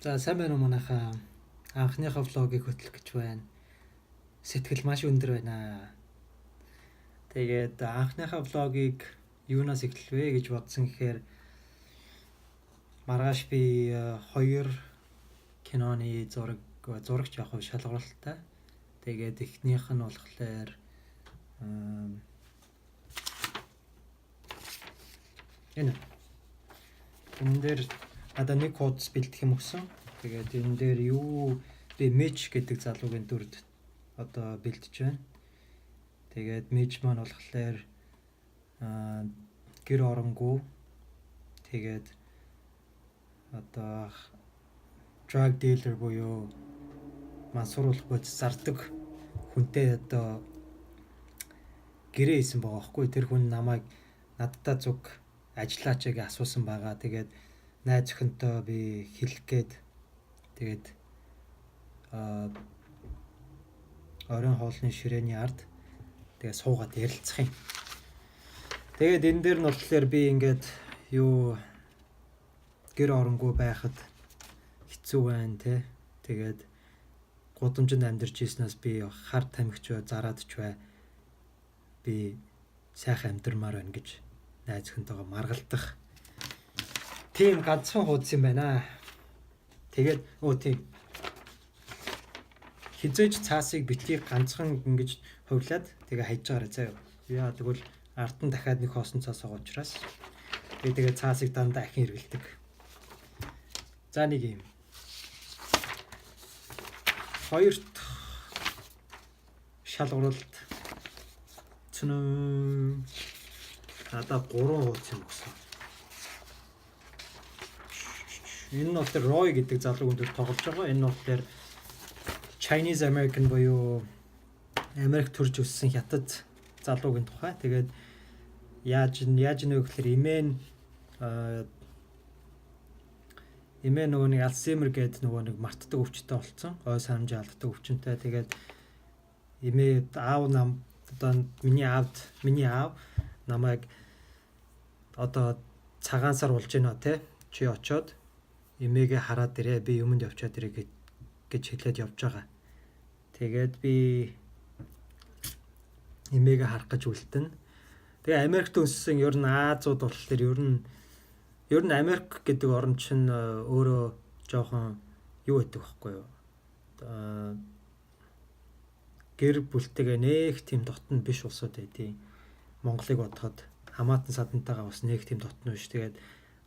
За сайн байна уу манайхаа. Анхныхаа влогийг хөтлөх гэж байна. Сэтгэл маш өндөр байна. Тэгээд анхныхаа влогийг юунаас эхлэвэ гэж бодсон гэхээр маргааш би хоёр киноны зурагч яг шалгуулалттай. Тэгээд эхнийх нь болохоор энэ дээр надад нэг кодс бэлдэх юм өгсөн. Тэгээд энэ дээр юу би Mitch гэдэг залуугийн дүрд одоо бэлдэж байна. Тэгээд Mitch маань болохоор гэр оронгүй. Тэгээд одоо drug dealer буюу мансууруулах бодис зардаг хүнтэй одоо гэрээ хийсэн байгаа байхгүй. Тэр хүн намайг надтай зүг ажиллаач гэж асуусан байгаа. Тэгээд найз охинтой би хэлэх гээд тэгээд оройн хоолны ширээний ард тэгээд суугаад ярилцах юм. Тэгээд энэ дээр нь болохоор би ингээд юу гэр оронгүй байхад хэцүү байна те. Тэгээд гудамжинд амьдарч ирснээс би хар тамхич бай, зараад ч бай. Би сайхан амьдрмаар байна гэж найз охинтойгоо маргалдах тийм ганцхан хуудас юм байна. Тэгээд тийм хизээж цаасыг битгий ганцхан ингэж хувлаад тэгээ хайж байгаарай заяа. Яа тэгвэл ард нь дахиад нэг хоосон цаас байгаа учраас тэгээ цаасыг дандаа ахин хэргэлдэг. За нэг юм. Хоёрт шалгуулалт цүнэн надад 3 хуудас юм өгсөн. Энэ нь болохоор Roy гэдэг залуу хүнд тоглож байгаа. Энэ нь болохоор Chinese American буюу Америк төрж өссөн хятад залуугийн тухай. Тэгээд яаж нэ гэхээр эмээ нөгөө нэг Alzheimer гэдэг нөгөө нэг мартдаг өвчтөй болсон. Ой санамж алддаг өвчнөй. Тэгээд эмээ аав одоо миний аав намайг одоо цагаансаар болж байна те. Чи очоод эмээгээ хараад ирээ. Би юмд явчаад ирээ гэж хэлээд явж байгаа. Тэгээд би эмээгээ харах гэж үлдэн. Тэгээ Америкт өссөн ер нь Азууд болохоор ер нь Америк гэдэг орн чинь өөрөө жоохон юу гэдэг вэ юу? Гэр бүлтэйгээ нэг тийм дотн биш улсууд байдیں۔ Монголыг бодоход хамаатан садантайгаа бас нэг тийм дотн биш. Тэгээд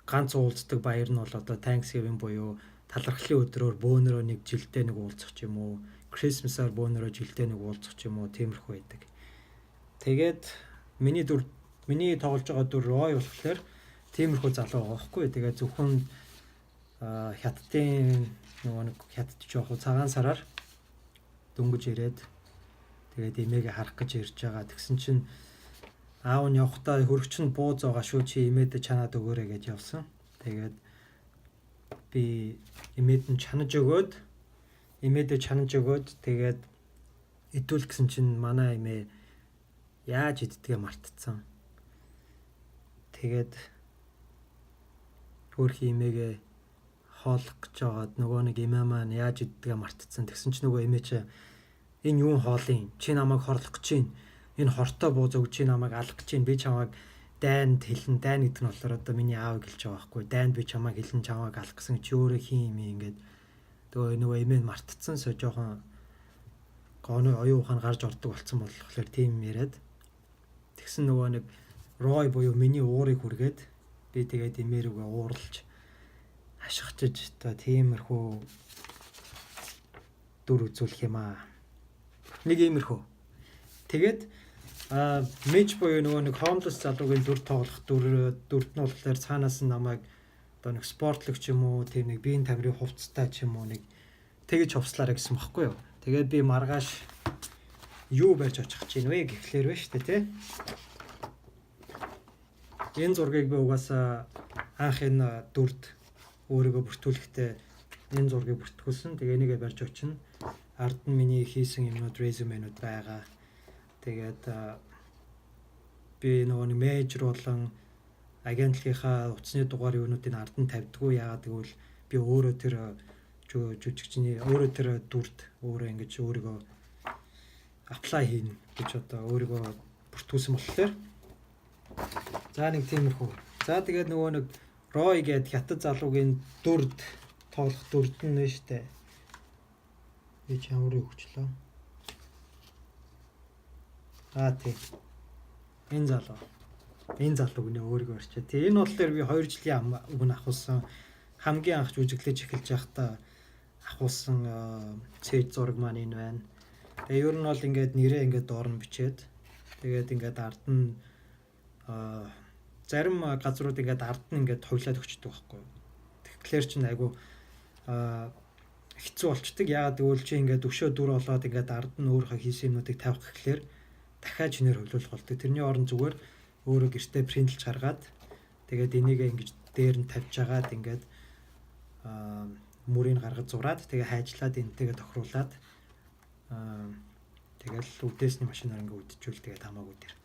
ганц уулздаг баяр нь бол одоо Thanksgiving буюу талархлын өдрөөр бөөнөрөө нэг жилдээ нэг уулзах ч юм уу, Christmas-аар бөөнөрөө жилдээ нэг уулзах ч юм уу, тиймэрхүү байдаг. Тэгээд миний тоглож байгаа дүр Roy болохоор тиймэрхүү залуу байгаа байхгүй. Тэгээд зөвхөн хятадын нөгөө нэг хятад жоох цагаан сараар дөнгөж ирээд тэгээд эмээгээ харах гэж ирж байгаа. Тэгсэн чинь аав нь явхдаа хөрөгч нь бууз байгаа шүү чи эмээдээ чанаад өгөөрэй гэж явсан. Тэгээд би эмээдээ чанаж өгөөд тэгээд идүүл гэсэн чинь манай эмээ яаж иддгээ мартцсан. Тэгээд хөрхи эмээгээ хоолох гэж жагаад нөгөө нэг эмээ маань яаж иддгээ мартцсан. Тэгсэн чинь нөгөө эмээ чи энэ юун хоолын чи намайг хорлох гэж чинь энэ хортой бууз өгч чи намайг алах гэж чинь би чамайг дайнд хэлэн дайн гэдэг нь болохоор одоо миний аав гэлж байгаа байхгүй. Дайнд би чамайг хэлэн чамайг алах гэсэн чи өөрөө хин юм ингээд нөгөө эмээ мартцсан соо жоохон гооны оюун ухаан гарч ордог болсон болохоор тийм яриад тэгсэн нөгөө нэг Roy буюу миний уурыг хүргээд би тэгээд эмээ рүүгээ уурлж хашгичж та тиймэрхүү дүр үзүүлэх юм аа. Нэг иймэрхүү. Тэгээд Mitch буюу нөгөө нэг homeless залуугийн дүр тоглох дүрд нь болохоор цаанаас нь намайг одоо нэг спортлогч юм уу, тийм нэг биеийн тамирын хувцастай ч юм уу нэг тэгэж хувцлаарай гэсэн багхгүй юу. Тэгээд би маргааш юу барьж очих гэж байна вэ гэхлээр байна шүү дээ тий. Энэ зургийг би угаасаа анх энэ дүрд өөрийгөө бүртгүүлэхдээ энэ зургийг бүртгүүлсэн. Тэгээ энийгээ барьж очино. Ард нь миний хийсэн юмнууд, резюменууд байгаа. Тэгээд би нөгөө нэг менежер болон агентлагийнхаа утасны дугаар юунуудыг ард нь тавьдгүй. Яагаад гэвэл би өөрөө тэр жүжигчний өөрөө тэр дүрд өөрөө ингэж өөрийгөө apply хийн гэж одоо өөрийгөө бүртгүүлсэн болохоор за нэг тиймэрхүү. За тэгээд нөгөө нэг Roy гээд хятад залуугийн дүрд тоглох дүрд нь нэ штэ. Би ч ямар өгчлөө. Тийм. Энэ залуу гинэ өөрийгөө орчоо. Тэгээ энэ болохоор би 2 жилийн өмнө авахулсан хамгийн анх жүжиглэж эхэлж байхдаа авахулсан цэд зураг маань энэ байна. Тэгээ ер нь бол ингээд нэрээ ингээд доорн бичээд тэгээд ингээд ард нь зарим газрууд ингээд ард нь ингээд хувлаад өгчдөг байхгүй. Тэгэхээр чинь айгу хэцүү болчдөг. Яагаад гэвэл чи ингээд өшөө дүр болоод ингээд ард нь өөрийнхөө хийсэн юмнуудыг тавих гэхлээр дахиад чинээр хөвлөх болдог. Тэрний орон зүгээр өөрөө гэртээ принтлж гаргаад тэгээд энийг ингэж дээр нь тавьж агаад ингээд мөрийг гаргаж зураад тэгээ хайжлаад энтэйгээ тохируулаад тэгэл үдээсний машинаар ингээд үдчихвэл тэгээд хамаагүй дээр.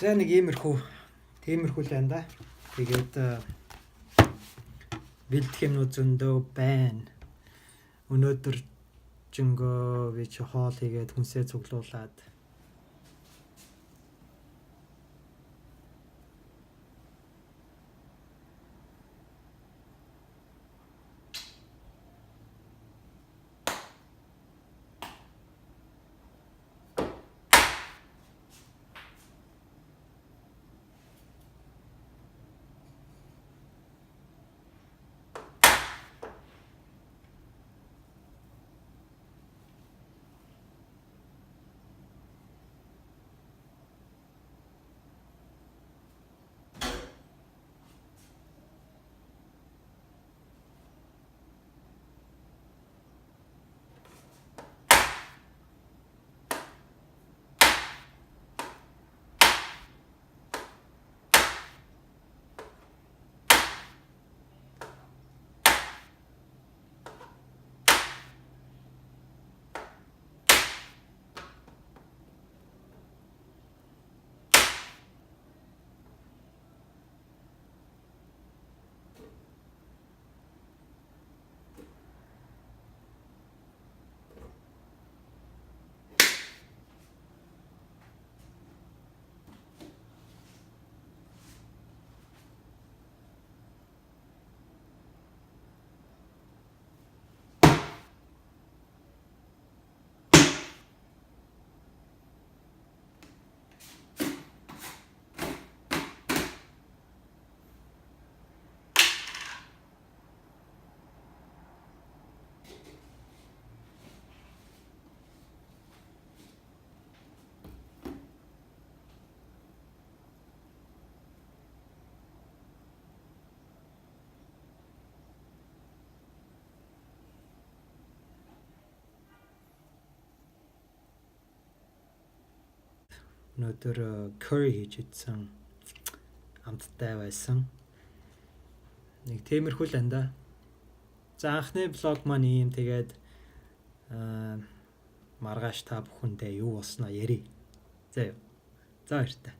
За нэг иймэрхүү л байна да. Тэгээд бэлдэх юмнууд зөндөө байна. Өнөөдөр жингөө би чи хоол хийгээд хүнсээ цуглуулад өнөөдөр curry хийж идсэн амттай байсан. Нэг тиймэрхүү л анда. За анхны блог маань ийм тэгээд маргааш та бүхэндээ юу болсноо ярий. За баяртай.